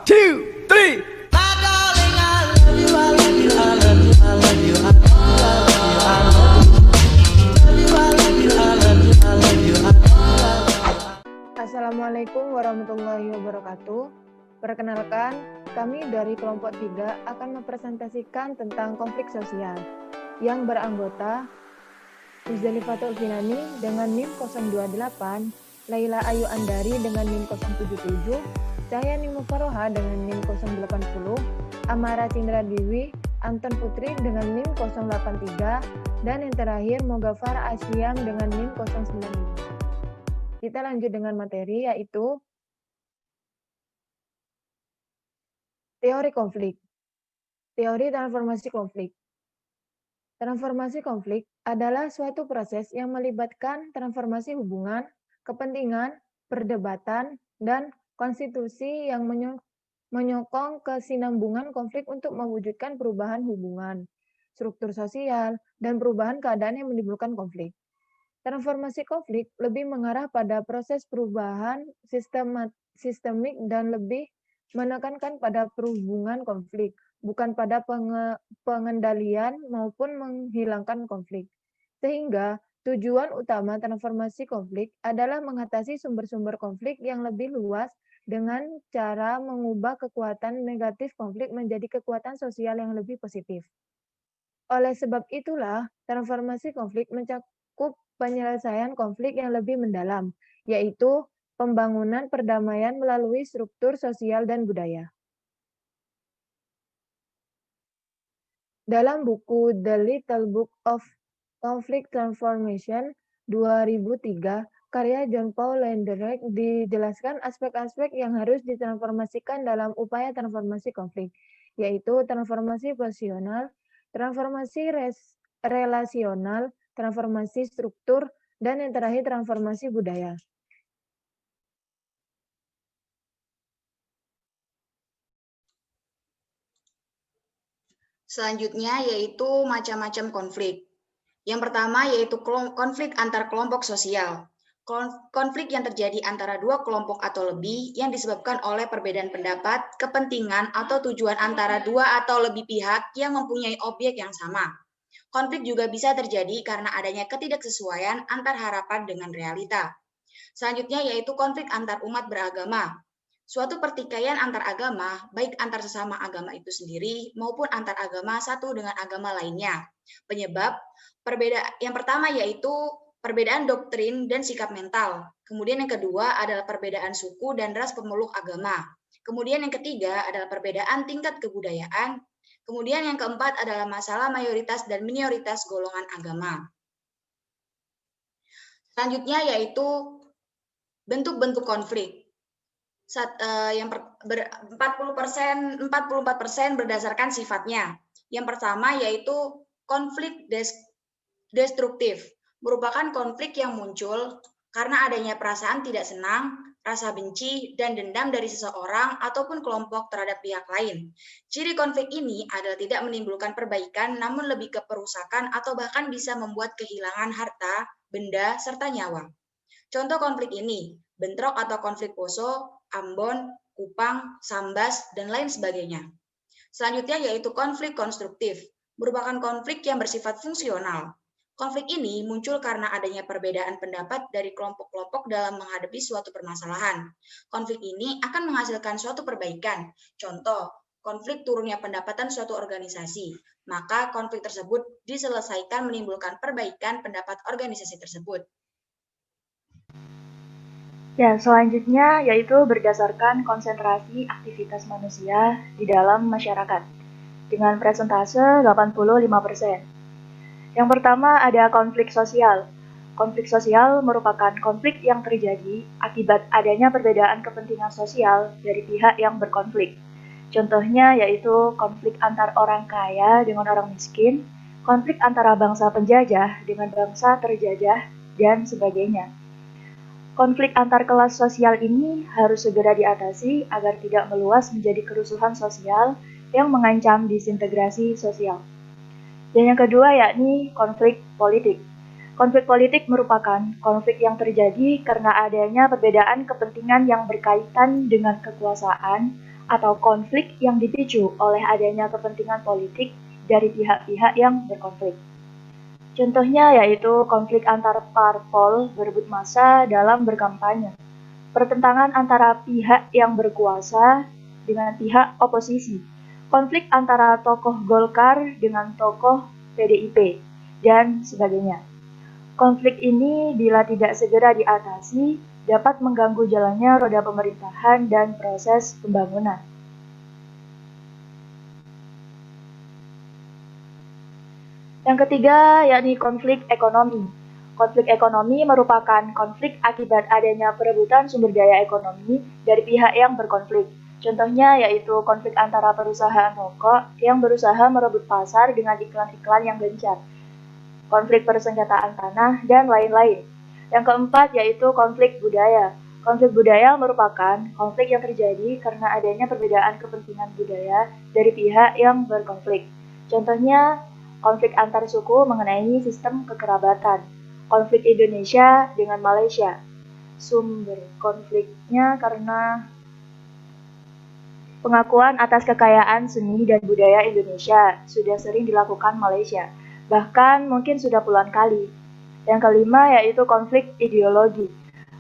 two, three. Assalamualaikum warahmatullahi wabarakatuh. Perkenalkan, kami dari kelompok 3 akan mempresentasikan tentang konflik sosial yang beranggota Muzdalifatul Kinani dengan NIM 028, Laila Ayu Andari dengan NIM 077, Cahya Nimufaroha dengan NIM 080, Amara Cindra Dewi, Anton Putri dengan NIM 083, dan yang terakhir Mogafar Asyam dengan NIM 095. Kita lanjut dengan materi, yaitu teori konflik. Teori transformasi konflik. Transformasi konflik adalah suatu proses yang melibatkan transformasi hubungan, kepentingan, perdebatan, dan konstitusi yang menyokong kesinambungan konflik untuk mewujudkan perubahan hubungan, struktur sosial, dan perubahan keadaan yang menimbulkan konflik. Transformasi konflik lebih mengarah pada proses perubahan sistemik dan lebih menekankan pada perhubungan konflik, bukan pada pengendalian maupun menghilangkan konflik. Sehingga tujuan utama transformasi konflik adalah mengatasi sumber-sumber konflik yang lebih luas dengan cara mengubah kekuatan negatif konflik menjadi kekuatan sosial yang lebih positif. Oleh sebab itulah, transformasi konflik mencakup penyelesaian konflik yang lebih mendalam, yaitu pembangunan perdamaian melalui struktur sosial dan budaya. Dalam buku The Little Book of Conflict Transformation 2003, karya John Paul Lederach, dijelaskan aspek-aspek yang harus ditransformasikan dalam upaya transformasi konflik, yaitu transformasi posisional, transformasi relasional, transformasi struktur, dan yang terakhir transformasi budaya. Selanjutnya yaitu macam-macam konflik. Yang pertama yaitu konflik antar kelompok sosial. Konflik yang terjadi antara dua kelompok atau lebih yang disebabkan oleh perbedaan pendapat, kepentingan, atau tujuan antara dua atau lebih pihak yang mempunyai objek yang sama. Konflik juga bisa terjadi karena adanya ketidaksesuaian antar harapan dengan realita. Selanjutnya yaitu konflik antar umat beragama. Suatu pertikaian antar agama, baik antar sesama agama itu sendiri maupun antar agama satu dengan agama lainnya. Penyebab yang pertama yaitu perbedaan doktrin dan sikap mental. Kemudian yang kedua adalah perbedaan suku dan ras pemeluk agama. Kemudian yang ketiga adalah perbedaan tingkat kebudayaan. Kemudian yang keempat adalah masalah mayoritas dan minoritas golongan agama. Selanjutnya yaitu bentuk-bentuk konflik. 44% berdasarkan sifatnya. Yang pertama yaitu konflik destruktif, merupakan konflik yang muncul karena adanya perasaan tidak senang, rasa benci, dan dendam dari seseorang ataupun kelompok terhadap pihak lain. Ciri konflik ini adalah tidak menimbulkan perbaikan, namun lebih ke perusakan atau bahkan bisa membuat kehilangan harta, benda, serta nyawa. Contoh konflik ini, bentrok atau konflik Poso, Ambon, Kupang, Sambas, dan lain sebagainya. Selanjutnya yaitu konflik konstruktif, merupakan konflik yang bersifat fungsional. Konflik ini muncul karena adanya perbedaan pendapat dari kelompok-kelompok dalam menghadapi suatu permasalahan. Konflik ini akan menghasilkan suatu perbaikan. Contoh, konflik turunnya pendapatan suatu organisasi. Maka konflik tersebut diselesaikan menimbulkan perbaikan pendapat organisasi tersebut. Ya, selanjutnya yaitu berdasarkan konsentrasi aktivitas manusia di dalam masyarakat dengan presentase 85%. Yang pertama ada konflik sosial. Konflik sosial merupakan konflik yang terjadi akibat adanya perbedaan kepentingan sosial dari pihak yang berkonflik. Contohnya yaitu konflik antar orang kaya dengan orang miskin, konflik antara bangsa penjajah dengan bangsa terjajah, dan sebagainya. Konflik antar kelas sosial ini harus segera diatasi agar tidak meluas menjadi kerusuhan sosial yang mengancam disintegrasi sosial. Dan yang kedua yakni konflik politik. Konflik politik merupakan konflik yang terjadi karena adanya perbedaan kepentingan yang berkaitan dengan kekuasaan atau konflik yang dipicu oleh adanya kepentingan politik dari pihak-pihak yang berkonflik. Contohnya yaitu konflik antar parpol berebut massa dalam berkampanye, pertentangan antara pihak yang berkuasa dengan pihak oposisi, konflik antara tokoh Golkar dengan tokoh PDIP, dan sebagainya. Konflik ini bila tidak segera diatasi dapat mengganggu jalannya roda pemerintahan dan proses pembangunan. Yang ketiga yakni konflik ekonomi. Konflik ekonomi merupakan konflik akibat adanya perebutan sumber daya ekonomi dari pihak yang berkonflik. Contohnya yaitu konflik antara perusahaan rokok yang berusaha merebut pasar dengan iklan-iklan yang gencar, konflik persenjataan tanah, dan lain-lain. Yang keempat yaitu konflik budaya. Konflik budaya merupakan konflik yang terjadi karena adanya perbedaan kepentingan budaya dari pihak yang berkonflik. Contohnya, konflik antar suku mengenai sistem kekerabatan, konflik Indonesia dengan Malaysia. Sumber konfliknya karena pengakuan atas kekayaan seni dan budaya Indonesia sudah sering dilakukan Malaysia, bahkan mungkin sudah puluhan kali. Yang kelima yaitu konflik ideologi.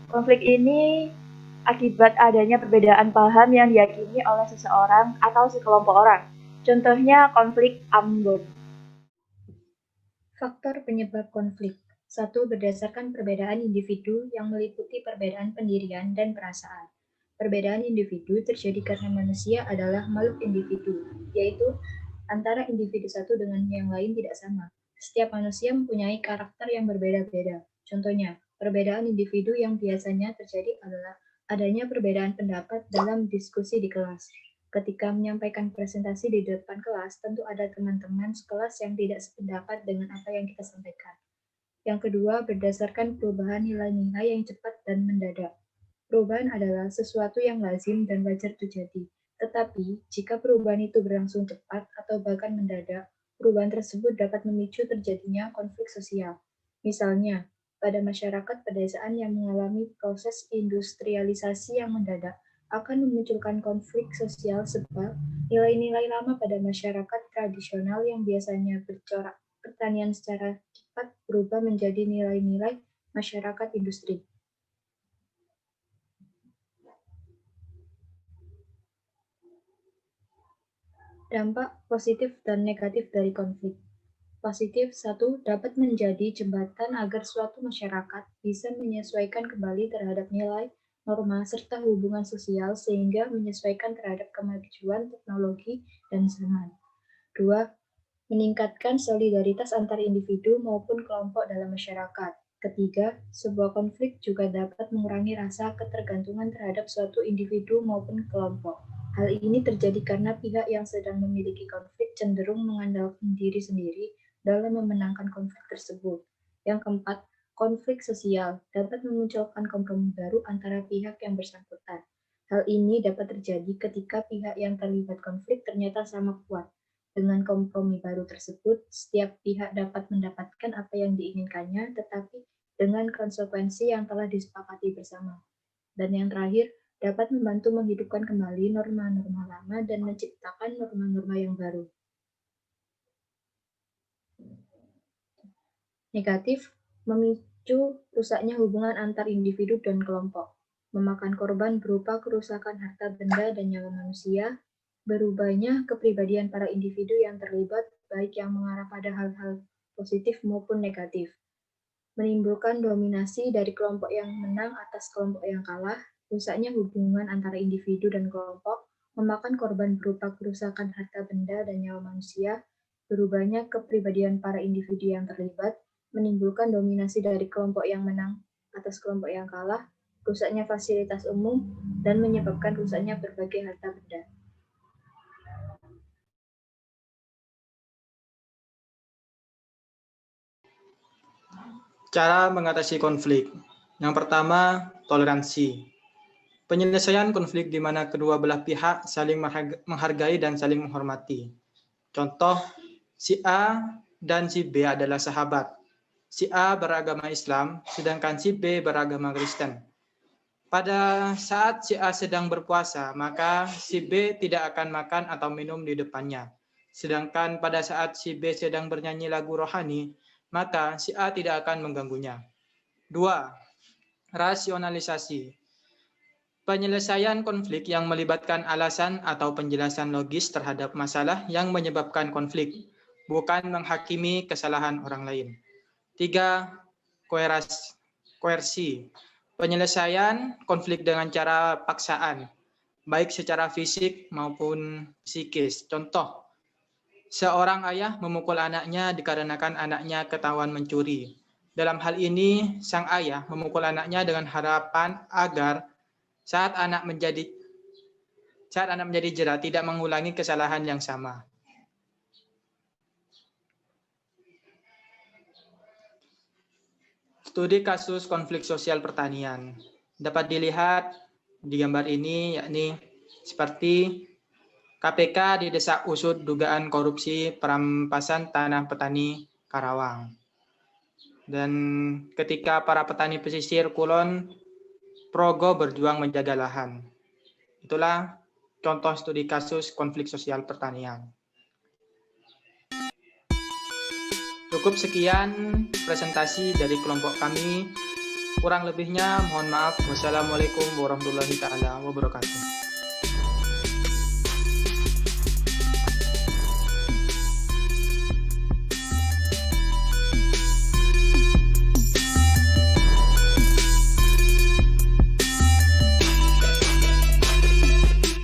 Konflik ini akibat adanya perbedaan paham yang diyakini oleh seseorang atau sekelompok orang. Contohnya konflik Ambon. Faktor penyebab konflik. 1. Berdasarkan perbedaan individu yang meliputi perbedaan pendirian dan perasaan. Perbedaan individu terjadi karena manusia adalah makhluk individu, yaitu antara individu satu dengan yang lain tidak sama. Setiap manusia mempunyai karakter yang berbeda-beda. Contohnya, perbedaan individu yang biasanya terjadi adalah adanya perbedaan pendapat dalam diskusi di kelas. Ketika menyampaikan presentasi di depan kelas, tentu ada teman-teman sekelas yang tidak sependapat dengan apa yang kita sampaikan. Yang kedua, berdasarkan perubahan nilai-nilai yang cepat dan mendadak. Perubahan adalah sesuatu yang lazim dan wajar terjadi. Tetapi, jika perubahan itu berlangsung cepat atau bahkan mendadak, perubahan tersebut dapat memicu terjadinya konflik sosial. Misalnya, pada masyarakat pedesaan yang mengalami proses industrialisasi yang mendadak, akan memunculkan konflik sosial sebab nilai-nilai lama pada masyarakat tradisional yang biasanya bercorak pertanian secara cepat berubah menjadi nilai-nilai masyarakat industri. Dampak positif dan negatif dari konflik. Positif, 1. Dapat menjadi jembatan agar suatu masyarakat bisa menyesuaikan kembali terhadap nilai, norma, serta hubungan sosial sehingga menyesuaikan terhadap kemajuan teknologi dan zaman. 2. Meningkatkan solidaritas antar individu maupun kelompok dalam masyarakat. Ketiga, sebuah konflik juga dapat mengurangi rasa ketergantungan terhadap suatu individu maupun kelompok. Hal ini terjadi karena pihak yang sedang memiliki konflik cenderung mengandalkan diri sendiri dalam memenangkan konflik tersebut. Yang keempat, konflik sosial dapat memunculkan kompromi baru antara pihak yang bersangkutan. Hal ini dapat terjadi ketika pihak yang terlibat konflik ternyata sama kuat. Dengan kompromi baru tersebut, setiap pihak dapat mendapatkan apa yang diinginkannya, tetapi dengan konsekuensi yang telah disepakati bersama. Dan yang terakhir, dapat membantu menghidupkan kembali norma-norma lama dan menciptakan norma-norma yang baru. Negatif, memicu rusaknya hubungan antar individu dan kelompok, memakan korban berupa kerusakan harta benda dan nyawa manusia, berubahnya kepribadian para individu yang terlibat, baik yang mengarah pada hal-hal positif maupun negatif, menimbulkan dominasi dari kelompok yang menang atas kelompok yang kalah, rusaknya hubungan antara individu dan kelompok, memakan korban berupa kerusakan harta benda dan nyawa manusia, berubahnya kepribadian para individu yang terlibat, menimbulkan dominasi dari kelompok yang menang atas kelompok yang kalah, rusaknya fasilitas umum, dan menyebabkan rusaknya berbagai harta benda. Cara mengatasi konflik. Yang pertama, toleransi. Penyelesaian konflik di mana kedua belah pihak saling menghargai dan saling menghormati. Contoh, si A dan si B adalah sahabat. Si A beragama Islam, sedangkan si B beragama Kristen. Pada saat si A sedang berpuasa, maka si B tidak akan makan atau minum di depannya. Sedangkan pada saat si B sedang bernyanyi lagu rohani, maka si A tidak akan mengganggunya. 2. Rasionalisasi. Penyelesaian konflik yang melibatkan alasan atau penjelasan logis terhadap masalah yang menyebabkan konflik, bukan menghakimi kesalahan orang lain. 3. Koersi. Penyelesaian konflik dengan cara paksaan, baik secara fisik maupun psikis. Contoh, seorang ayah memukul anaknya dikarenakan anaknya ketahuan mencuri. Dalam hal ini, sang ayah memukul anaknya dengan harapan agar saat anak menjadi jerat tidak mengulangi kesalahan yang sama. Studi kasus konflik sosial pertanian. Dapat dilihat di gambar ini, yakni seperti KPK didesak usut dugaan korupsi perampasan tanah petani Karawang. Dan ketika para petani pesisir Kulon Progo berjuang menjaga lahan. Itulah contoh studi kasus konflik sosial pertanian. Cukup sekian presentasi dari kelompok kami. Kurang lebihnya mohon maaf. Wassalamualaikum warahmatullahi wabarakatuh.